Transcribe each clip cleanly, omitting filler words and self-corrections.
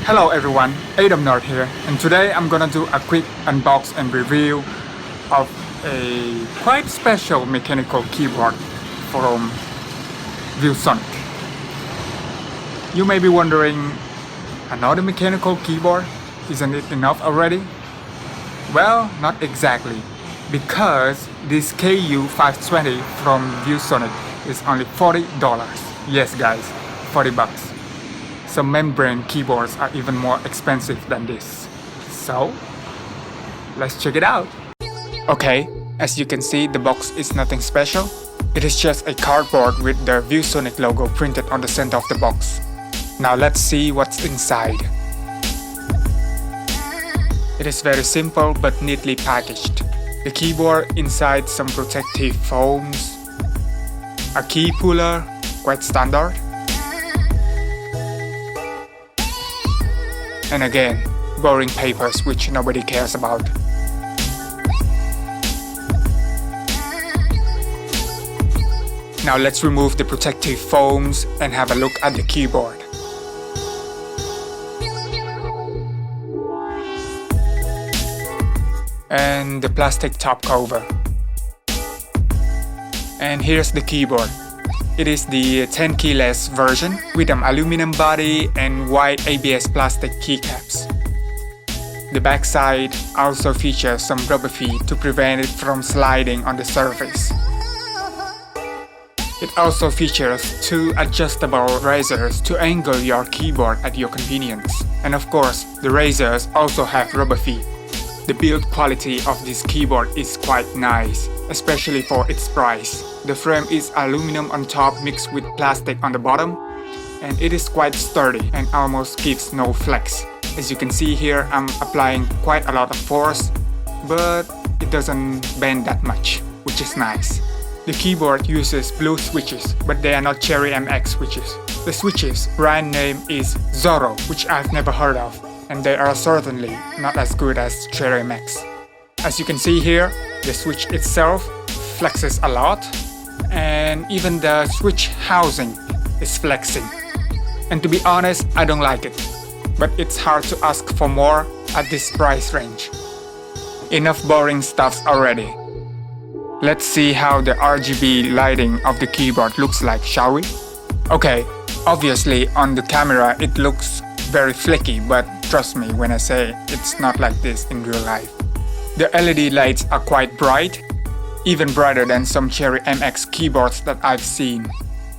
Hello everyone, Adam Nord here, and today I'm gonna do a quick unbox and review of a quite special mechanical keyboard from ViewSonic. You may be wondering, another mechanical keyboard? Isn't it enough already? Well, not exactly, because this KU520 from ViewSonic is only $40. Yes guys, 40 bucks. Some membrane keyboards are even more expensive than this. So, let's check it out. Okay, as you can see, the box is nothing special. It is just a cardboard with the ViewSonic logo printed on the center of the box. Now let's see what's inside. It is very simple but neatly packaged. The keyboard inside some protective foams, a key puller, quite standard, and again, boring papers which nobody cares about. Now let's remove the protective foams and have a look at the keyboard. And the plastic top cover. And here's the keyboard. It is the 10 keyless version with an aluminum body and white ABS plastic keycaps. The backside also features some rubber feet to prevent it from sliding on the surface. It also features two adjustable razors to angle your keyboard at your convenience. And of course, the razors also have rubber feet. The build quality of this keyboard is quite nice, especially for its price. The frame is aluminum on top mixed with plastic on the bottom, and it is quite sturdy and almost gives no flex. As you can see here, I'm applying quite a lot of force, but it doesn't bend that much, which is nice. The keyboard uses blue switches, but they are not Cherry MX switches. The switches brand name is Zorro, which I've never heard of, and they are certainly not as good as Cherry MX. As you can see here, the switch itself flexes a lot, and even the switch housing is flexing. And to be honest, I don't like it, but it's hard to ask for more at this price range. Enough boring stuffs already. Let's see how the RGB lighting of the keyboard looks like, shall we? Okay, obviously on the camera it looks very flaky, but trust me when I say it's not like this in real life. The LED lights are quite bright, even brighter than some Cherry MX keyboards that I've seen.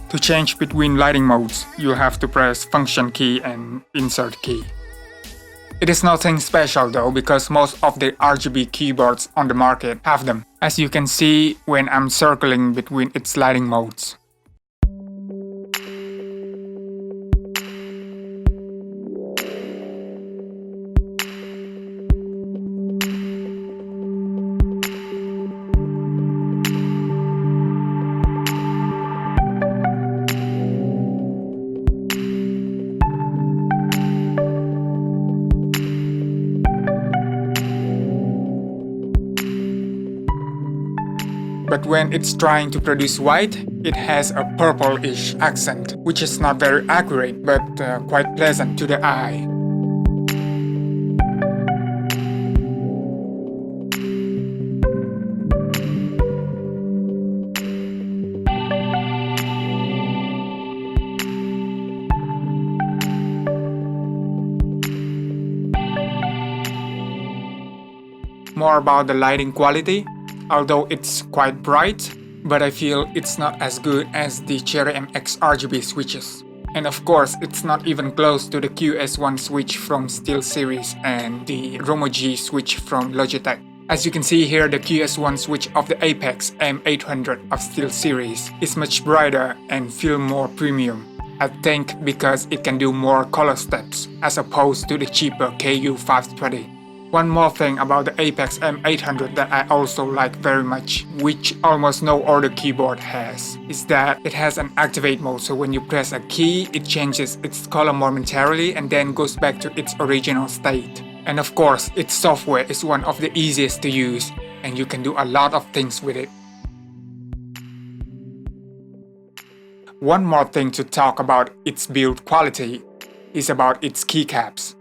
To change between lighting modes, you have to press function key and insert key. It is nothing special though, because most of the RGB keyboards on the market have them, as you can see when I'm circling between its lighting modes. But when it's trying to produce white, it has a purplish accent, which is not very accurate but quite pleasant to the eye. More about the lighting quality. Although it's quite bright, but I feel it's not as good as the Cherry MX RGB switches. And of course, it's not even close to the QS1 switch from SteelSeries and the Romo G switch from Logitech. As you can see here, the QS1 switch of the Apex M800 of SteelSeries is much brighter and feel more premium. I think because it can do more color steps as opposed to the cheaper KU520. One more thing about the Apex M800 that I also like very much, which almost no other keyboard has, is that it has an activate mode, so when you press a key, it changes its color momentarily and then goes back to its original state. And of course, its software is one of the easiest to use, and you can do a lot of things with it. One more thing to talk about its build quality is about its keycaps.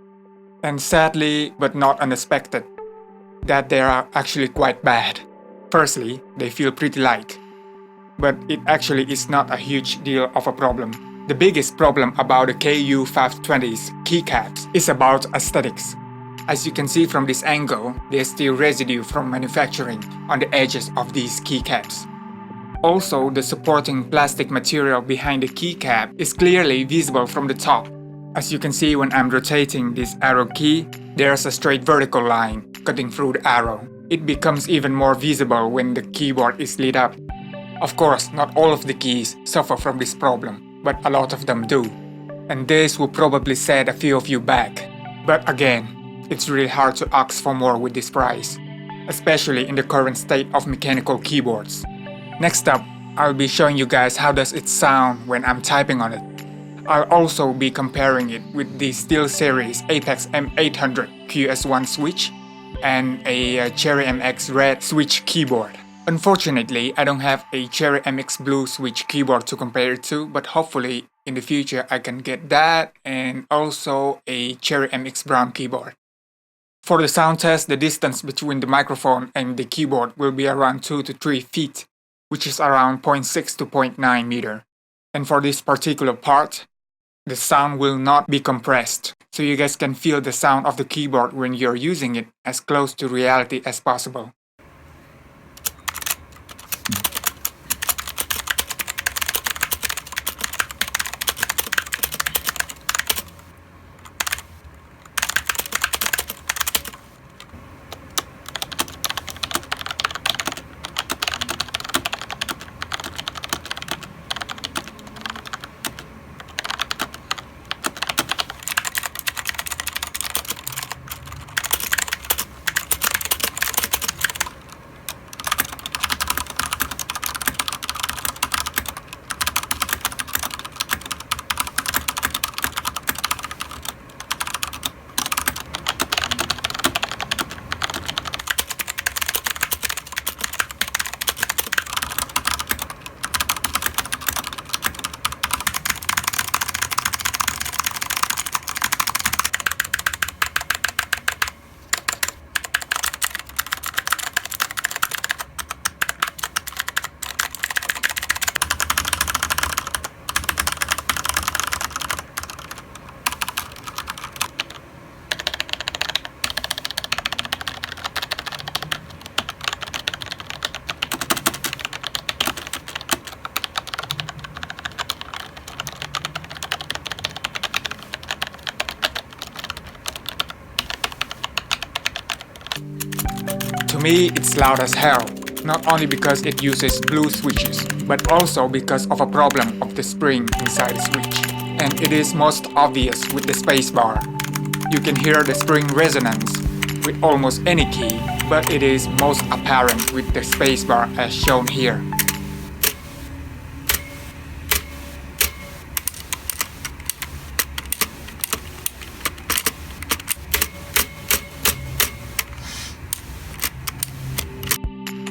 And sadly, but not unexpected, that they are actually quite bad. Firstly, they feel pretty light, but it actually is not a huge deal of a problem. The biggest problem about the KU520's keycaps is about aesthetics. As you can see from this angle, there's still residue from manufacturing on the edges of these keycaps. Also, the supporting plastic material behind the keycap is clearly visible from the top. As you can see when I'm rotating this arrow key, there's a straight vertical line cutting through the arrow. It becomes even more visible when the keyboard is lit up. Of course, not all of the keys suffer from this problem, but a lot of them do. And this will probably set a few of you back. But again, it's really hard to ask for more with this price, especially in the current state of mechanical keyboards. Next up, I'll be showing you guys how does it sound when I'm typing on it. I'll also be comparing it with the SteelSeries Apex M800 QS1 switch and a Cherry MX Red switch keyboard. Unfortunately, I don't have a Cherry MX Blue switch keyboard to compare it to, but hopefully in the future I can get that and also a Cherry MX Brown keyboard. For the sound test, the distance between the microphone and the keyboard will be around 2 to 3 feet, which is around 0.6 to 0.9 meter. And for this particular part, the sound will not be compressed, so you guys can feel the sound of the keyboard when you're using it as close to reality as possible. To me, it's loud as hell, not only because it uses blue switches, but also because of a problem of the spring inside the switch. And it is most obvious with the spacebar. You can hear the spring resonance with almost any key, but it is most apparent with the spacebar as shown here.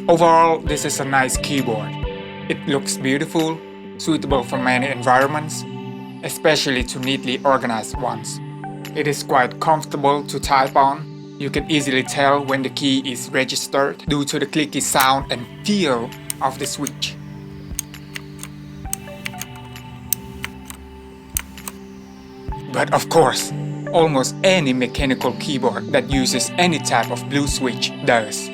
Overall, this is a nice keyboard. It looks beautiful, suitable for many environments, especially to neatly organized ones. It is quite comfortable to type on. You can easily tell when the key is registered due to the clicky sound and feel of the switch. But of course, almost any mechanical keyboard that uses any type of blue switch does.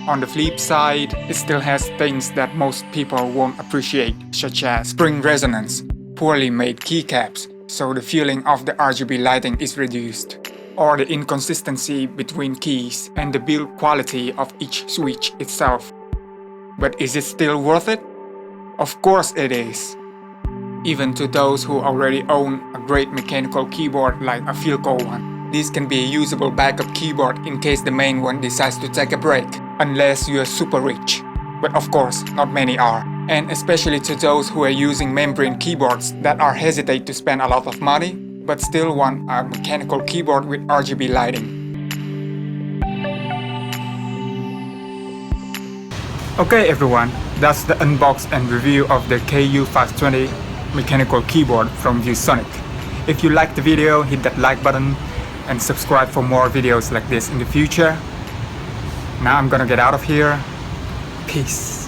On the flip side, it still has things that most people won't appreciate, such as spring resonance, poorly made keycaps, so the feeling of the RGB lighting is reduced, or the inconsistency between keys and the build quality of each switch itself. But is it still worth it? Of course it is. Even to those who already own a great mechanical keyboard like a Philco one. This can be a usable backup keyboard in case the main one decides to take a break, unless you are super rich. But of course, not many are. And especially to those who are using membrane keyboards that are hesitate to spend a lot of money, but still want a mechanical keyboard with RGB lighting. Okay everyone, that's the unbox and review of the KU520 mechanical keyboard from ViewSonic. If you liked the video, hit that like button. and subscribe for more videos like this in the future. Now I'm gonna get out of here. Peace.